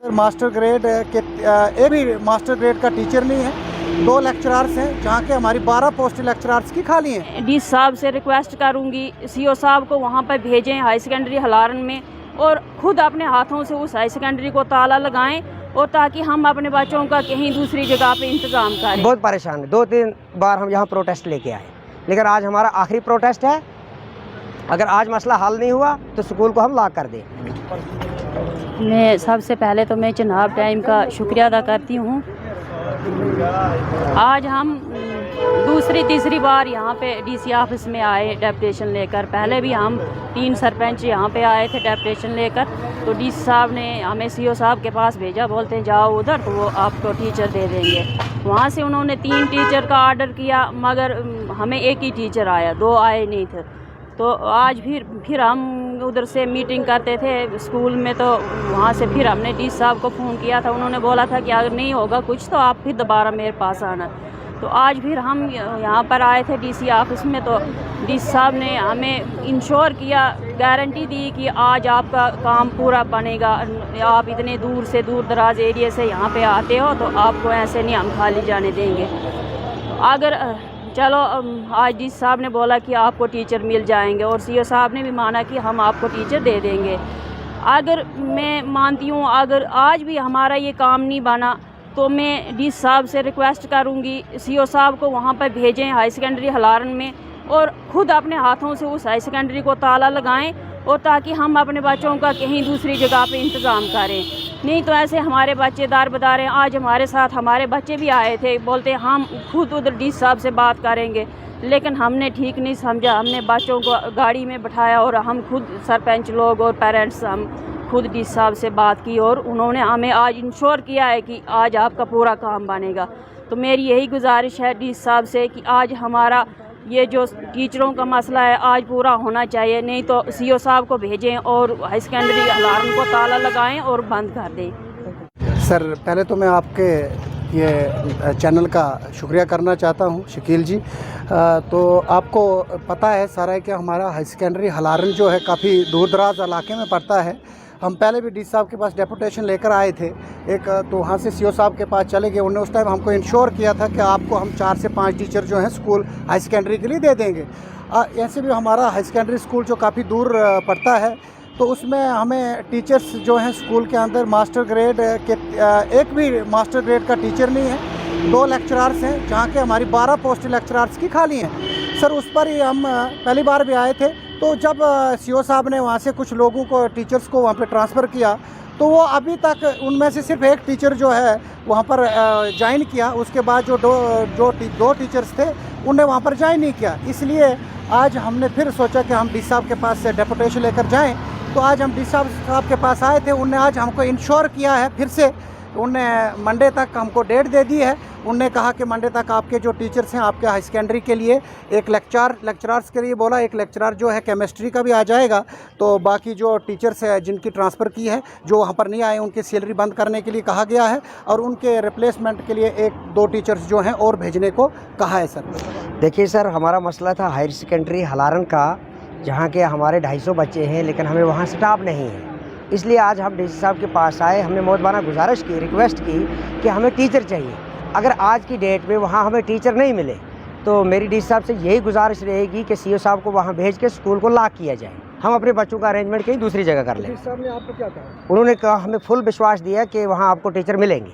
Master grade के एक भी मास्टर ग्रेड का टीचर नहीं है। 2 लेक्चरर्स हैं, जहाँ के हमारी 12 पोस्ट लेक्चरर्स की खाली हैं। डी साहब से रिक्वेस्ट करूंगी सीओ साहब को वहाँ पर भेजें हाई सेकेंडरी हलारन में, और खुद अपने हाथों से उस हाई सेकेंडरी को ताला लगाएं, और ताकि हम अपने बच्चों का कहीं दूसरी जगह पे इंतज़ाम करें। बहुत परेशान है। 2-3 बार हम यहाँ प्रोटेस्ट लेके आए, लेकिन आज हमारा आखिरी प्रोटेस्ट है। अगर आज मसला हल नहीं हुआ तो स्कूल को हम लॉक कर दें। मैं सबसे पहले तो मैं जनाब टाइम का शुक्रिया अदा करती हूँ। आज हम दूसरी तीसरी बार यहाँ पे डीसी ऑफिस में आए डेपुटेशन लेकर। पहले भी हम 3 सरपंच यहाँ पे आए थे डेपुटेशन लेकर, तो डीसी साहब ने हमें सीओ साहब के पास भेजा, बोलते हैं जाओ उधर तो वो आपको टीचर दे देंगे। वहाँ से उन्होंने 3 टीचर का ऑर्डर किया, मगर हमें एक ही टीचर आया, 2 आए नहीं थे। तो आज फिर हम उधर से मीटिंग करते थे स्कूल में, तो वहाँ से फिर हमने डीसी साहब को फ़ोन किया था। उन्होंने बोला था कि अगर नहीं होगा कुछ तो आप फिर दोबारा मेरे पास आना। तो आज फिर हम यहाँ पर आए थे डीसी ऑफिस में, तो डीसी साहब ने हमें इंश्योर किया, गारंटी दी कि आज आपका काम पूरा बनेगा। आप इतने दूर से दूर दराज एरिया से यहाँ पे आते हो, तो आपको ऐसे नहीं हम खाली जाने देंगे। अगर चलो आज डीसी साहब ने बोला कि आपको टीचर मिल जाएंगे, और सीओ साहब ने भी माना कि हम आपको टीचर दे देंगे। अगर मैं मानती हूँ अगर आज भी हमारा ये काम नहीं बना, तो मैं डीसी साहब से रिक्वेस्ट करूँगी सीओ साहब को वहाँ पर भेजें हाई सेकेंडरी हलारन में, और ख़ुद अपने हाथों से उस हाई सेकेंडरी को ताला लगाएं, और ताकि हम अपने बच्चों का कहीं दूसरी जगह पे इंतज़ाम करें। नहीं तो ऐसे हमारे बच्चे दार बदार हैं। आज हमारे साथ हमारे बच्चे भी आए थे, बोलते हम खुद उधर डीसी साहब से बात करेंगे, लेकिन हमने ठीक नहीं समझा। हमने बच्चों को गाड़ी में बिठाया और हम खुद सरपंच लोग और पेरेंट्स हम खुद डीसी साहब से बात की, और उन्होंने हमें आज इंश्योर किया है कि आज आपका पूरा काम बनेगा। तो मेरी यही गुजारिश है डीसी साहब से कि आज हमारा ये जो टीचरों का मसला है आज पूरा होना चाहिए, नहीं तो सीओ साहब को भेजें और हाई सेकेंडरी अलार्म को ताला लगाएं और बंद कर दें। सर, पहले तो मैं आपके ये चैनल का शुक्रिया करना चाहता हूँ शकील जी। तो आपको पता है सारा है कि हमारा हाई सेकेंडरी हलारन जो है काफ़ी दूर दराज इलाके में पड़ता है। हम पहले भी डीसी साहब के पास डेपुटेशन लेकर आए थे एक, तो वहाँ से सीओ साहब के पास चले गए। उन्होंने उस टाइम हमको इंश्योर किया था कि आपको हम 4 से 5 टीचर जो हैं स्कूल हाई सेकेंडरी के लिए दे देंगे। ऐसे भी हमारा हाई सेकेंडरी स्कूल जो काफ़ी दूर पड़ता है, तो उसमें हमें टीचर्स जो हैं स्कूल के अंदर मास्टर ग्रेड के एक भी मास्टर ग्रेड का टीचर नहीं है। 2 लेक्चरर्स हैं, जहाँ के हमारी 12 पोस्ट लेक्चरर्स की खाली हैं। सर, उस पर ही हम पहली बार भी आए थे, तो जब सीओ साहब ने वहाँ से कुछ लोगों को टीचर्स को वहाँ पे ट्रांसफ़र किया, तो वो अभी तक उनमें से सिर्फ एक टीचर जो है वहाँ पर ज्वाइन किया। उसके बाद जो दो टीचर्स थे उन्हें वहाँ पर ज्वाइन नहीं किया। इसलिए आज हमने फिर सोचा कि हम डीसी साहब के पास से डेपुटेशन लेकर जाएं। तो आज हम डीसी साहब के पास आए थे। उनने आज हमको इंश्योर किया है, फिर से उनने मंडे तक हमको डेट दे दी है। उनने कहा कि मंडे तक आपके जो टीचर्स हैं आपके हाई सेकेंडरी के लिए एक लेक्चरर्स के लिए बोला, एक लेक्चरर जो है केमिस्ट्री का भी आ जाएगा। तो बाकी जो टीचर्स है जिनकी ट्रांसफ़र की है, जो वहाँ पर नहीं आए, उनकी सैलरी बंद करने के लिए कहा गया है, और उनके रिप्लेसमेंट के लिए 1-2 टीचर्स जो हैं और भेजने को कहा है। सर देखिए सर, हमारा मसला था हायर सेकेंडरी हलारन का, जहाँ के हमारे 250 बच्चे हैं, लेकिन हमें वहाँ स्टाफ नहीं है। इसलिए आज हम डीसी साहब के पास आए। हमने मोहतबाना गुजारिश की, रिक्वेस्ट की कि हमें टीचर चाहिए। अगर आज की डेट में वहाँ हमें टीचर नहीं मिले, तो मेरी डीसी साहब से यही गुजारिश रहेगी कि सीओ साहब को वहाँ भेज के स्कूल को लॉक किया जाए। हम अपने बच्चों का अरेंजमेंट कहीं दूसरी जगह कर लें। डीसी साहब ने आपको क्या कहा? उन्होंने कहा, हमें फुल विश्वास दिया कि वहाँ आपको टीचर मिलेंगे।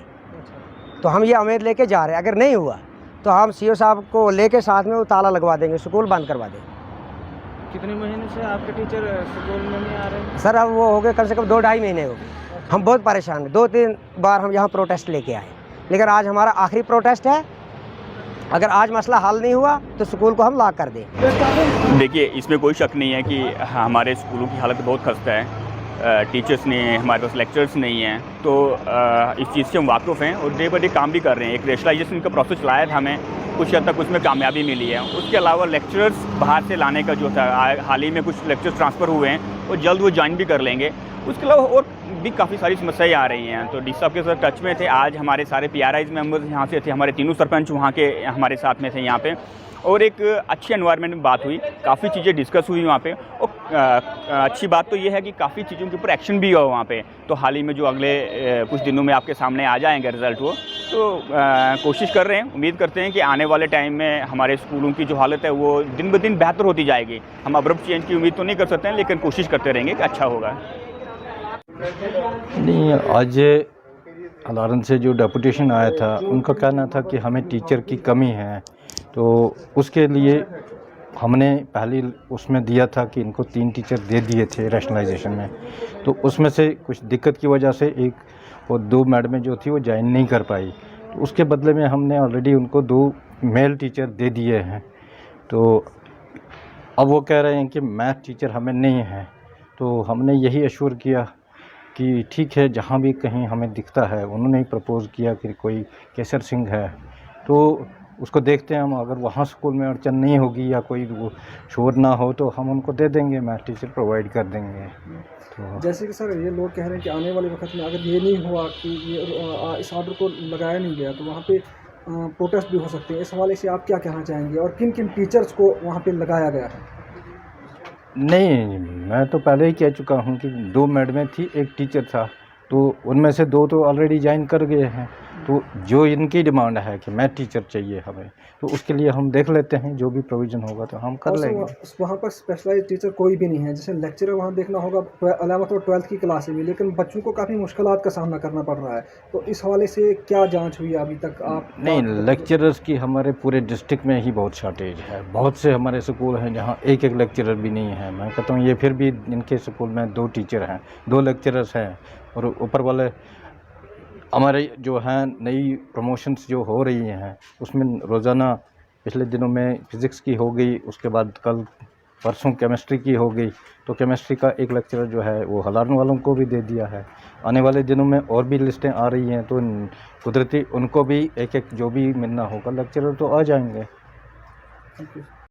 तो हम ये उम्मीद लेके जा रहे हैं। अगर नहीं हुआ तो हम सीओ साहब को लेके साथ में वो ताला लगवा देंगे, स्कूल बंद करवा देंगे। कितने महीने से आपके टीचर स्कूल में नहीं आ रहे हैं? सर, अब वो हो गए कम से कम 2-2.5 महीने हो गए। हम बहुत परेशान हैं। 2-3 बार हम यहाँ प्रोटेस्ट लेके आए, लेकिन आज हमारा आखिरी प्रोटेस्ट है। अगर आज मसला हल नहीं हुआ तो स्कूल को हम लॉक कर दें। देखिए, इसमें कोई शक नहीं है कि हमारे स्कूलों की हालत बहुत खस्ता है। टीचर्स नहीं हैं, हमारे पास लेक्चर्स नहीं हैं, तो इस चीज़ से हम वाकिफ़ हैं और डे बाई डे काम भी कर रहे हैं। एक रेशनलाइजेशन का प्रोसेस चलाया था, हमें कुछ हद तक उसमें कामयाबी मिली है। उसके अलावा लेक्चरर्स बाहर से लाने का जो था, हाल ही में कुछ लेक्चर्स ट्रांसफ़र हुए हैं और जल्द वो ज्वाइन भी कर लेंगे। उसके अलावा और भी काफ़ी सारी समस्याएं आ रही हैं। तो डीसी साहब के साथ टच में थे। आज हमारे सारे PRIs मेंबर्स यहाँ से थे, हमारे तीनों सरपंच वहाँ के हमारे साथ में थे यहाँ पे। और एक अच्छी एनवायरनमेंट में बात हुई, काफ़ी चीज़ें डिस्कस हुई वहाँ पे। और अच्छी बात तो ये है कि काफ़ी चीज़ों के ऊपर एक्शन भी हुआ वहाँ पे। तो हाल ही में जो अगले कुछ दिनों में आपके सामने आ जाएंगे रिज़ल्ट वो, तो कोशिश कर रहे हैं, उम्मीद करते हैं कि आने वाले टाइम में हमारे स्कूलों की जो हालत है वो दिन ब दिन बेहतर होती जाएगी। हम अब्रप्ट चेंज की उम्मीद तो नहीं कर सकते हैं, लेकिन कोशिश करते रहेंगे कि अच्छा होगा। नहीं, आज हलारन से जो डेपुटेशन आया था उनका कहना था कि हमें टीचर की कमी है, तो उसके लिए हमने पहले उसमें दिया था कि इनको 3 टीचर दे दिए थे रैशनलाइजेशन में। तो उसमें से कुछ दिक्कत की वजह से एक और 2 मैडमें जो थी वो ज्वाइन नहीं कर पाई, तो उसके बदले में हमने ऑलरेडी उनको 2 मेल टीचर दे दिए हैं। तो अब वो कह रहे हैं कि मैथ टीचर हमें नहीं है। तो हमने यही एश्योर किया कि ठीक है, जहाँ भी कहीं हमें दिखता है, उन्होंने ही प्रपोज़ किया कि कोई केसर सिंह है, तो उसको देखते हैं हम। अगर वहाँ स्कूल में अड़चन नहीं होगी या कोई वो शोर ना हो तो हम उनको दे देंगे, मैथ टीचर प्रोवाइड कर देंगे। तो जैसे कि सर ये लोग कह रहे हैं कि आने वाले वक्त में अगर ये नहीं हुआ कि ये इस ऑर्डर को लगाया नहीं गया तो वहाँ पे प्रोटेस्ट भी हो सकते हैं। इस हवाले से आप क्या कहना चाहेंगे और किन किन टीचर्स को वहाँ पे लगाया गया है? नहीं, मैं तो पहले ही कह चुका हूँ कि 2 मैडमें थी, 1 टीचर था, तो उनमें से 2 तो ऑलरेडी ज्वाइन कर गए हैं। तो जो इनकी डिमांड है कि मैथ टीचर चाहिए हमें, तो उसके लिए हम देख लेते हैं, जो भी प्रोविज़न होगा तो हम कर लेंगे। वहाँ पर स्पेशलाइज्ड टीचर कोई भी नहीं है, जैसे लेक्चरर वहाँ देखना होगा 11th और 12th की क्लास में, लेकिन बच्चों को काफ़ी मुश्किलात का सामना करना पड़ रहा है। तो इस हवाले से क्या जांच हुई अभी तक? आप नहीं, लेक्चरर्स की हमारे पूरे डिस्ट्रिक्ट में ही बहुत शॉर्टेज है। बहुत से हमारे स्कूल हैं जहाँ 1-1 लेक्चरर भी नहीं है। मैं कहता हूँ ये फिर भी इनके स्कूल में 2 टीचर हैं, 2 लेक्चरर्स हैं, और ऊपर वाले हमारे जो हैं नई प्रमोशंस जो हो रही हैं उसमें रोज़ाना पिछले दिनों में फ़िज़िक्स की हो गई, उसके बाद कल परसों केमिस्ट्री की हो गई। तो केमिस्ट्री का 1 लेक्चरर जो है वो हलारन वालों को भी दे दिया है। आने वाले दिनों में और भी लिस्टें आ रही हैं, तो कुदरती उनको भी 1-1 जो भी मिलना होगा लेक्चरर तो आ जाएंगे।